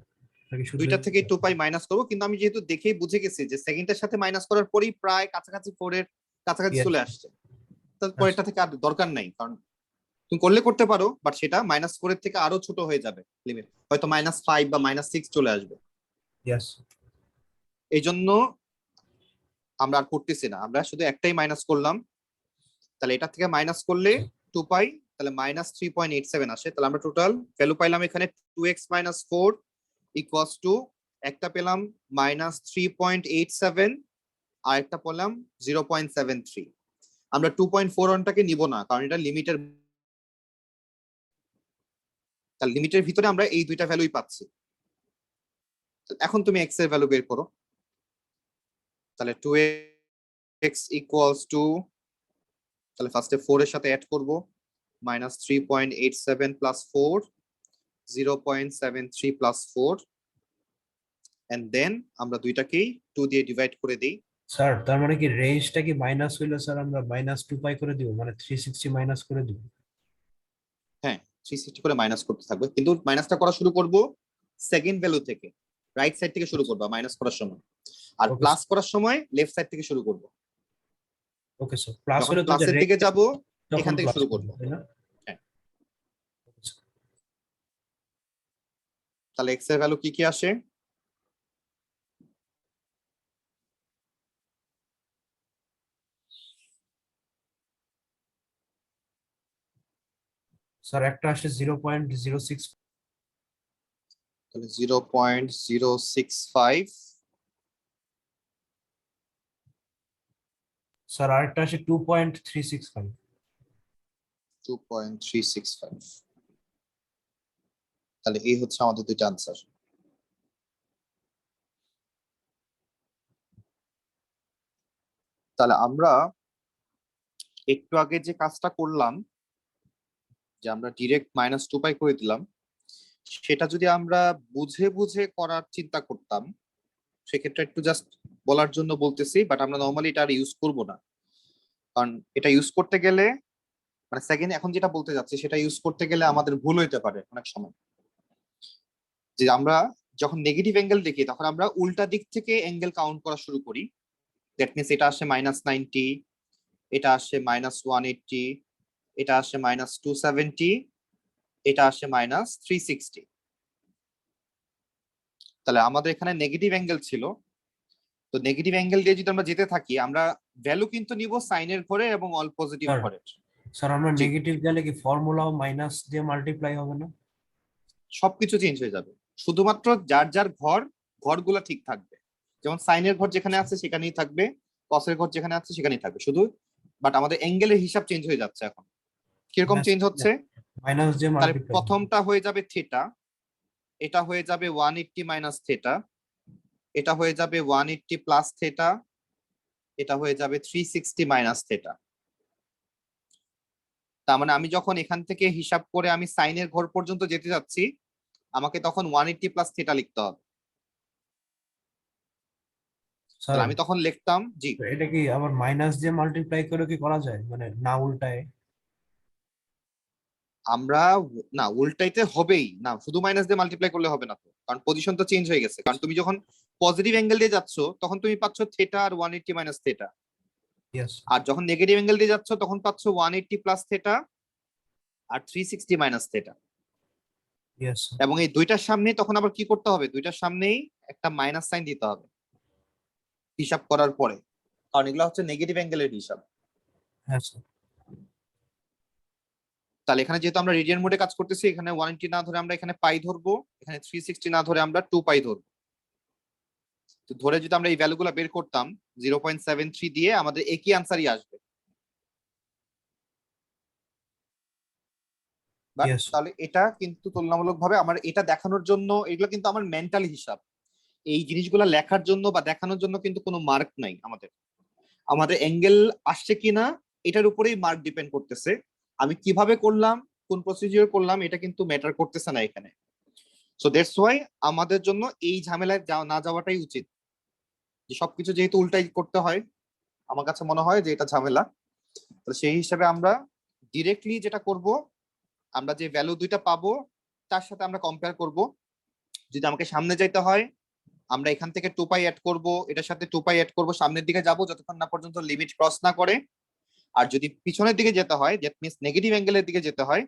নাকি শুধু দুইটা থেকে 2π মাইনাস করবো, কিন্তু আমি যেহেতু দেখেই বুঝে গেছি যে সেকেন্ডের সাথে মাইনাস করার পরেই প্রায় কাছাকাছি 4 এর কাছাকাছি Yes. চলে আসছে, তারপর এটা থেকে আর দরকার নাই, কারণ তুমি করলে করতে পারো, বাট সেটা -4 এর থেকে আরো ছোট হয়ে যাবে লিমিট, হয়তো -5 বা -6 চলে আসবে। ইয়েস। এই জন্য আমরা আর করতেছি না, আমরা শুধু একটাই মাইনাস করলাম। তাহলে এটা থেকে মাইনাস করলে 2π, তাহলে -3.87 আসে। তাহলে আমরা টোটাল ভ্যালু পাইলাম এখানে 2x - 4 ইকুয়ালস টু, একটা পেলাম -3.87 আর একটা পেলাম 0.73। আমরা 2.41টাকে নিব না, কারণ এটা লিমিটের, তাহলে লিমিটের ভিতরে আমরা এই দুইটা ভ্যালুই পাচ্ছি। এখন তুমি x এর ভ্যালু বের করো। তাহলে 2x ইকুয়ালস টু, তাহলে ফার্স্টে 4 এর সাথে অ্যাড করব, -3.87 + 4, 0.73 + 4, এন্ড দেন আমরা দুইটাকেই 2 দিয়ে ডিভাইড করে দেই। স্যার তার মানে কি রেঞ্জটা কি মাইনাস হইলো স্যার আমরা -2π করে দিব, মানে 360 মাইনাস করে দিব? হ্যাঁ, 360 করে মাইনাস করতে থাকবে, কিন্তু মাইনাসটা করা শুরু করব সেকেন্ড ভ্যালু থেকে, রাইট সাইড থেকে শুরু করব মাইনাস করার সময়, আর Okay, প্লাস করার সময় লেফট সাইড থেকে শুরু করব। Okay sir. প্লাস যখন হলে তো প্লাসের দিকে যাব এখান থেকে শুরু করব। তাই না? হ্যাঁ। তাহলে x এর ভ্যালু কি কি আসে, স্যার একটা আসে 0.06, তাহলে 0.065, স্যার আরেকটা আসে 2.365। 2.365। তাহলে এই হচ্ছে আমাদের দুইটা আনসার। তাহলে আমরা একটু আগে যে কাজটা করলাম, যে আমরা ডিরেক্ট -2π করে দিলাম, সেটা যদি আমরা বুঝে বুঝে করার চিন্তা করতাম, সেক্ষেত্রে একটু জাস্ট বলার জন্য বলতেছি, বাট আমরা নর্মালি এটা আর ইউজ করব না, কারণ এটা ইউজ করতে গেলে, মানে সেকেন্ড এখন যেটা বলতে যাচ্ছি সেটা ইউজ করতে গেলে আমাদের ভুল হইতে পারে অনেক সময়। যে আমরা যখন নেগেটিভ অ্যাঙ্গেল দেখি তখন আমরা উল্টা দিক থেকে অ্যাঙ্গেল কাউন্ট করা শুরু করি। দ্যাট মিনস এটা আসে -90, এটা আসে -180, এটা আসে -270, এটা আসে -360। তাহলে আমাদের এখানে নেগেটিভ অ্যাঙ্গেল ছিল, তো নেগেটিভ অ্যাঙ্গেল দিয়ে যদি আমরা যেতে থাকি, আমরা ভ্যালু কিন্তু নিব সাইনের ঘরে এবং অল পজিটিভ স্যার, ঘরে। স্যার আমরা জি। নেগেটিভ গেলে কি ফর্মুলাও মাইনাস দিয়ে মাল্টিপ্লাই হবে না? সবকিছু চেঞ্জ হয়ে যাবে, শুধুমাত্র যার যার ঘরগুলো ঠিক থাকবে। যেমন সাইনের ঘর যেখানে আছে সেখানেই থাকবে, কসের ঘর যেখানে আছে সেখানেই থাকবে শুধু, বাট আমাদের অ্যাঙ্গেলের হিসাব চেঞ্জ হয়ে যাচ্ছে এখন। কিরকম চেঞ্জ হচ্ছে, মাইনাস দিয়ে তাহলে মাল্টিপ্লাই। প্রথমটা হয়ে যাবে থিটা, এটা হয়ে যাবে 180 - থিটা, এটা হয়ে যাবে 180 + থিটা, এটা হয়ে যাবে 360 মাইনাস থেটা। তার মানে আমি যখন এখান থেকে হিসাব করে আমি সাইনের ঘর পর্যন্ত যেতে যাচ্ছি, আমাকে তখন 180 প্লাস থেটা লিখতে হবে। স্যার তাহলে আমি তখন লিখতাম, জি এটা কি আবার মাইনাস দিয়ে মাল্টিপ্লাই করে কি করা যায়, মানে না উল্টায়? আমরা না উল্টাইতে হবেই না, শুধু মাইনাস দিয়ে মাল্টিপ্লাই করলে হবে না তো, কারণ পজিশন তো চেঞ্জ হয়ে গেছে। কারণ তুমি যখন পজিটিভ অ্যাঙ্গেল দিয়ে যাচ্ছ তখন তুমি পাচ্ছ থেটা আর 180 মাইনাস থেটা, ইয়েস। আর যখন নেগেটিভ অ্যাঙ্গেল দিয়ে যাচ্ছ তখন পাচ্ছ 180 প্লাস থেটা আর 360 মাইনাস থেটা। ইয়েস। এবং এই দুইটার সামনে তখন আবার কি করতে হবে, দুইটার সামনেই একটা মাইনাস সাইন দিতে হবে হিসাব করার পরে, কারণ এগুলো হচ্ছে নেগেটিভ অ্যাঙ্গেলের হিসাব। হ্যাঁ স্যার। তাহলে এখানে যেহেতু আমরা রেডিয়ান মোডে কাজ করতেছি, এখানে 180 না ধরে আমরা এখানে পাই ধরবো, এখানে 360 না ধরে আমরা 2 পাই ধরবো। তো ধরে যদি আমরা এই ভ্যালুগুলো বের করতাম 0.73 দিয়ে, আমাদের একই আনসারই আসবে। Yes. তাহলে এটা কিন্তু তুলনামূলকভাবে আমার এটা দেখানোর জন্য, এগুলো কিন্তু আমার মেন্টাল হিসাব। এই জিনিসগুলো লেখার জন্য বা দেখানোর জন্য কিন্তু কোনো মার্ক নাই আমাদের। আমাদের অ্যাঙ্গেল আসছে কিনা এটার উপরেই মার্ক ডিপেন্ড করতেছে। আমি কিভাবে করলাম, কোন প্রসিজিওর করলাম, এটা কিন্তু ম্যাটার করতেছে না এখানে। সো দ্যাটস ওয়াই আমাদের জন্য এই ঝামেলায় না যাওয়াটাই উচিত, যে সবকিছু যেহেতু উল্টাই করতে হয়। আমার কাছে মনে হয় যে এটা ঝামেলা। তো সেই হিসাবে আমরা ডিরেক্টলি যেটা করব, আমরা যে ভ্যালু দুইটা পাবো তার সাথে আমরা কম্পেয়ার করব। যদি আমাকে সামনে যাইতে হয়, আমরা এখান থেকে 2 পাই অ্যাড করব, এটার সাথে 2 পাই অ্যাড করব, সামনের দিকে যাব যতক্ষণ না পর্যন্ত লিমিট ক্রস না করে। আর যদি পিছনের দিকে যেতে হয়, দ্যাট মিন্স নেগেটিভ অ্যাঙ্গেলের দিকে যেতে হয়,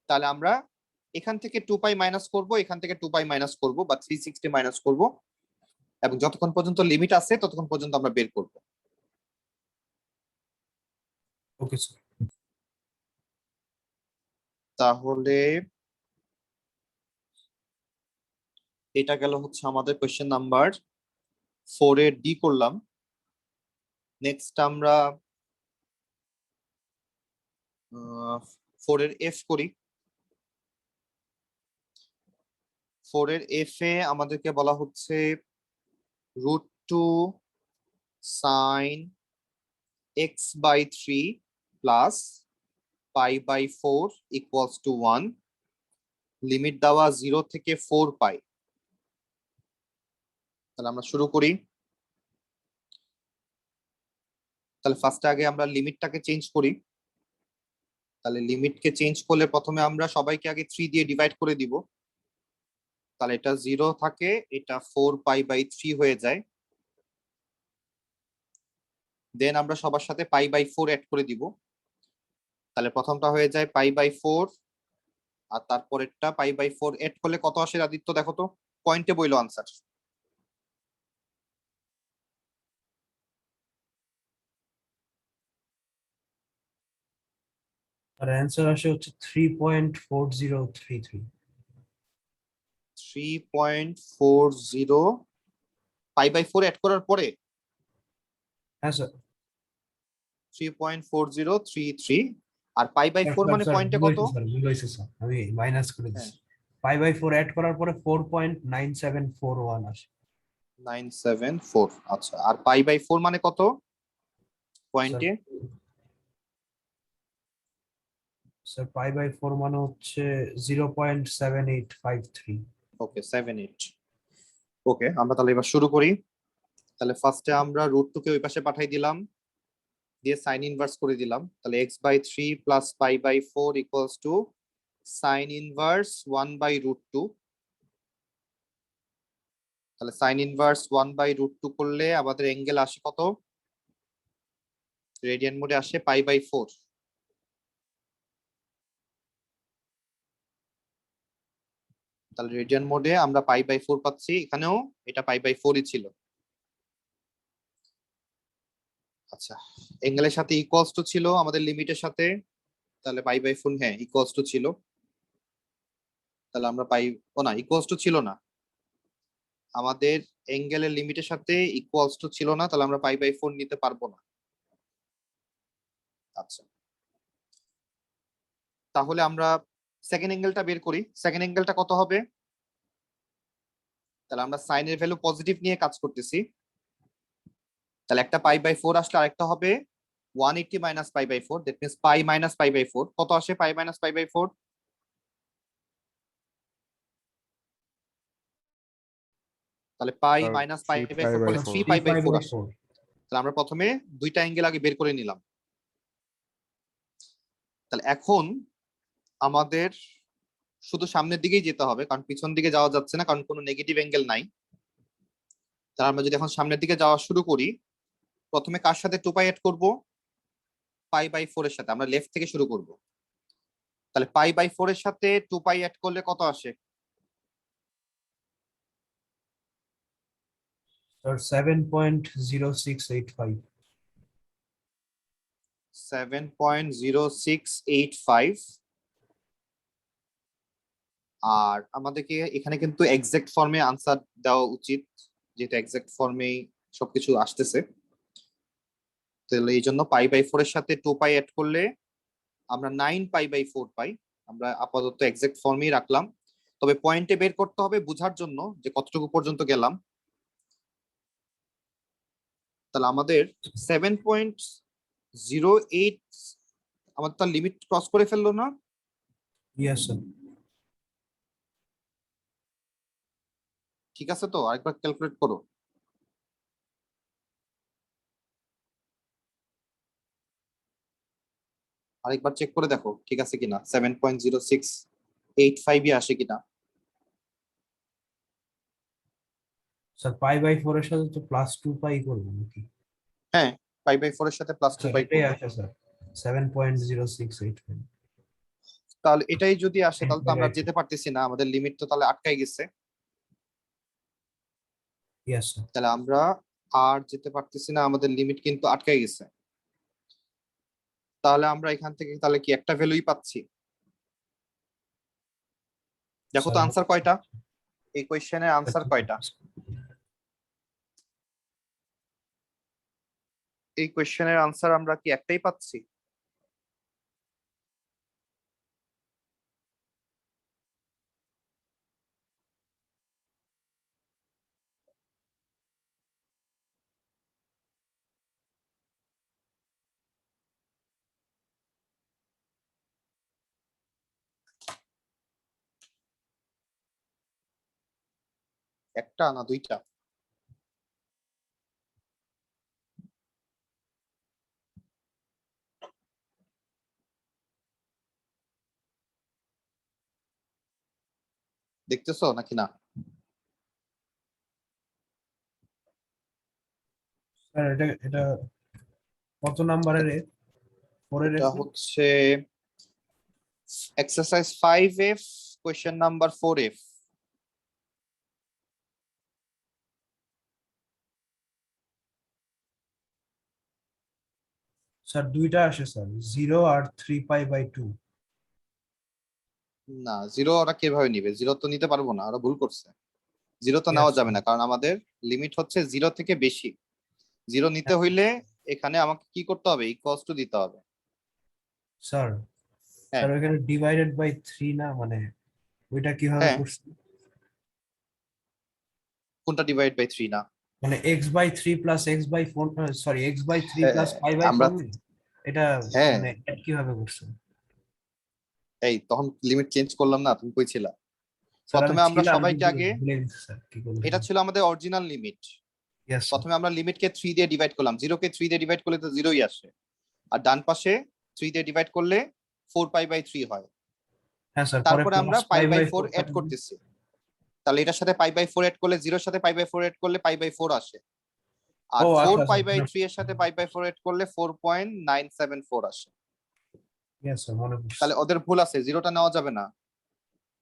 তাহলে আমরা এখান থেকে 2 পাই মাইনাস করব, এখান থেকে 2 পাই মাইনাস করব বা 360 মাইনাস করব, এবং যতক্ষণ পর্যন্ত লিমিট আছে ততক্ষণ পর্যন্ত আমরা বের করব। Okay sir. তাহলে এটা গেল হচ্ছে আমাদের কোয়েশ্চেন নাম্বার 4 এর ডি করলাম। নেক্সট আমরা 4 এর এফ করি। 4 এর এফ এ আমাদেরকে বলা হচ্ছে √2 sin x/3 plus π/4 equals to 1। Limit দেওয়া 0 থেকে 4 পাই। তাহলে আমরা শুরু করি। তাহলে ফার্স্টে আগে আমরা লিমিটটাকে চেঞ্জ করি। তাহলে লিমিটকে চেঞ্জ করলে প্রথমে আমরা সবাইকে আগে 3 দিয়ে ডিভাইড করে দিব। তাহলে এটা 0 থাকে, এটা 4 π/3 হয়ে যায়। দেন আমরা সবার সাথে π/4 অ্যাড করে দিব। তাহলে প্রথমটা হয়ে যায় π/4, আর তারপরেরটা π/4 অ্যাড করলে কত আসে আদিত্য, দেখো তো, পয়েন্টে বইলো আনসার। আর অ্যান্সার আসে হচ্ছে 3.4033। 3.40 π/4 অ্যাড করার পরে হ্যাঁ স্যার। 3.4033। আর π/4 মানে স্যার পয়েন্টে ভুল কত? হয়েছে স্যার, ভুল হয়েছে স্যার, আমি মাইনাস করে হ্যাঁ, দিচ্ছি। 5/4 অ্যাড করার পরে 4.9741 আসে। 974। আচ্ছা, আর π/4 মানে কত স্যার পয়েন্টে? স্যার π/4 মানে হচ্ছে 0.7853। ওকে, 78। ওকে, আমরা তাহলে এবার শুরু করি। তাহলে ফার্স্টে আমরা √2 কে ওই পাশে পাঠাই দিলাম, দিয়ে সাইন ইনভার্স করে দিলাম। তাহলে x/3 plus π/4 equals to sine inverse 1/√2। তাহলে সাইন ইনভার্স 1/√2 করলে আমাদের অ্যাঙ্গেল আসে কত, রেডিয়ান মোডে আসে π/4। তাহলে রেডিয়ান মোডে আমরা π/4 পাচ্ছি, এখানেও এটা π/4ই ছিল। আচ্ছা, অ্যাঙ্গেলের সাথে ইকুয়ালস টু ছিল আমাদের লিমিটের সাথে, তাহলে π/4 হ্যাঁ ইকুয়ালস টু ছিল। তাহলে আমরা ও না, ইকুয়ালস টু ছিল না, আমাদের অ্যাঙ্গেলের লিমিটের সাথে ইকুয়ালস টু ছিল না, তাহলে আমরা π/4 নিতে পারবো না। আচ্ছা, তাহলে আমরা সেকেন্ড অ্যাঙ্গেলটা বের করি। সেকেন্ড অ্যাঙ্গেলটা কত হবে? তাহলে আমরা সাইনের ভ্যালু পজিটিভ নিয়ে কাজ করতেছি। তাহলে একটা পাই বাই 4 আসলে আরেকটা হবে 180 minus pi by 4, that means pi minus pi by 4। কত আসে পাই মাইনাস পাই বাই 4? তাহলে পাই মাইনাস পাই 3 বাই pi 4 by করলে 4 3 পাই বাই 4 আসে। তাহলে আমরা প্রথমে দুইটা অ্যাঙ্গেল আগে বের করে নিলাম। তাহলে এখন আমাদের শুধু সামনের দিকেই যেতে হবে, কারণ পিছন দিকে যাওয়া যাচ্ছে না, কারণ কোনো নেগেটিভ অ্যাঙ্গেল নাই। তাহলে আমরা যদি এখন সামনের দিকে যাওয়া শুরু করি, প্রথমে কার সাথে 2 পাই অ্যাড করব? পাই বাই 4 এর সাথে। আমরা লেফট থেকে শুরু করব। তাহলে পাই বাই 4 এর সাথে 2 পাই অ্যাড করলে কত আসে? স্যার 7.0685। 7.0685। আর আমাদেরকে এখানে কিন্তু এক্সাক্ট ফর্মে আনসার দেওয়া উচিত, যেহেতু এক্সাক্ট ফর্মেই সবকিছু আসতেছে। তাহলে এই জন্য পাই বাই 4 এর সাথে 2 পাই অ্যাড করলে আমরা 9 পাই বাই 4 পাই। আমরা আপাতত এক্সাক্ট ফর্মেই রাখলাম, তবে পয়েন্টে বের করতে হবে বোঝার জন্য যে কতটুকু পর্যন্ত গেলাম। তাহলে আমাদের 7.08 আমাদের তার লিমিট ক্রস করে ফেললো না? Yes sir. ঠিক আছে, তো আরেকবার ক্যালকুলেট করো। আরেকবার চেক করে দেখো ঠিক আছে কিনা, 7.0685 আসে কিনা। স্যার পাই বাই 4 এর সাথে তো +2 পাই করবো নাকি? হ্যাঁ, পাই বাই 4 এর সাথে প্লাস 2 স্যার পাই এটাই করবো। আসে স্যার, 7.0685। তাহলে এটাই যদি আসে তাহলে তো আমরা যেতে পারতেছি না, আমাদের লিমিট তো তাহলে আটকাই গেছে। Yes sir. তাহলে আমরা আর যেতে পারতেছি না, আমাদের লিমিট কিন্তু আটকাই গেছে। তাহলে আমরা এখান থেকে তাহলে কি একটা ভ্যালুই পাচ্ছি? দেখো তো আনসার কয়টা, এই কোয়েশ্চেনের আনসার কয়টা? এই কোয়েশ্চেনের আনসার আমরা কি একটাই পাচ্ছি? একটা না দুইটা? দেখতেছো নাকি না? স্যার এটা এটা কত নাম্বারের এ? 4 এর এটা হচ্ছে exercise 5F, question number 4F। Sir দুইটা আসে স্যার, 0 আর 3 পাই বাই 2। না, জিরো ওরা কিভাবে নিবে? জিরো তো নিতে পারবো না, ওরা ভুল করছে। জিরো তো নেওয়া যাবে না, কারণ আমাদের লিমিট হচ্ছে 0 থেকে বেশি। জিরো নিতে হইলে এখানে আমাকে কি করতে হবে? ইকুয়ালস টু দিতে হবে। স্যার হ্যাঁ স্যার ওখানে ডিভাইডেড বাই 3 না, মানে ওইটা কিভাবে হ্যাঁ, করছে? কোনটা ডিভাইড বাই 3 না? মানে x by 3 plus x by 4, sorry x by 3 plus pi by আমরা 4, এটা হ্যাঁ, মানে এটা কিভাবে করছে? এই তখন লিমিট চেঞ্জ করলাম না, তুমি কইছিলা। স্যার আমি প্রথমে আমরা ছিলাম সবাইকে কিন্তু আগে, ভুলে গেছি স্যার কি করব। এটা ছিল আমাদের অরিজিনাল লিমিট। Yes sir. প্রথমে আমরা লিমিটকে 3 দিয়ে ডিভাইড করলাম, 0 কে 3 দিয়ে ডিভাইড করলে তো 0ই আসে। আর ডান পাশে 3 দিয়ে ডিভাইড করলে 4 পাই বাই 3 হয়। হ্যাঁ স্যার, পরে তারপরে আমরা plus pi pi by by 4 4 add করতেছি। তাহলে এটার সাথে পাই বাই 4 অ্যাড করলে, 0 এর সাথে পাই বাই 4 অ্যাড করলে পাই বাই 4 আসে। আর ও 4 আচ্ছা পাই বাই স্যার। 3 এর সাথে পাই বাই 4 অ্যাড করলে 4.974 আসে। ইয়েস স্যার, মনে পড়ছে। তাহলে ওদের ভুল আছে, জিরোটা নেওয়া যাবে না,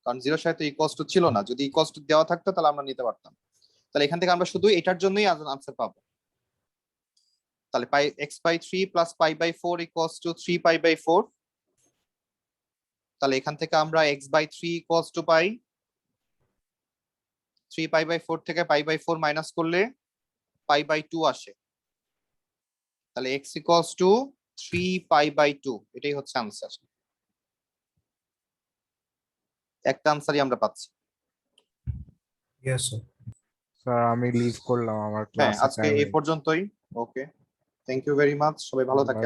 কারণ জিরোর সাথে ইকুয়ালস টু ছিল না। যদি ইকুয়ালস টু দেওয়া থাকতো তাহলে আমরা নিতে পারতাম। তাহলে এখান থেকে আমরা শুধু এটার জন্যই আনসার পাবো। তাহলে pi x by 3 plus pi by 4 equals to 3 pi by 4। তাহলে এখান থেকে আমরা x by 3 equals to pi 3 pi by 4 থেকে পাই বাই 4 মাইনাস করলে পাই বাই 2 আসে। তাহলে x equals to 3 pi by 2, এটাই হচ্ছে আনসার। একটা আনসারই আমরা পাচ্ছি। Yes sir. স্যার আমি লিভ করলাম, আমার হ্যাঁ, ক্লাসে আজকে টাইম এই পর্যন্তই। Okay, thank you very much, সবাই ভালো থাকে।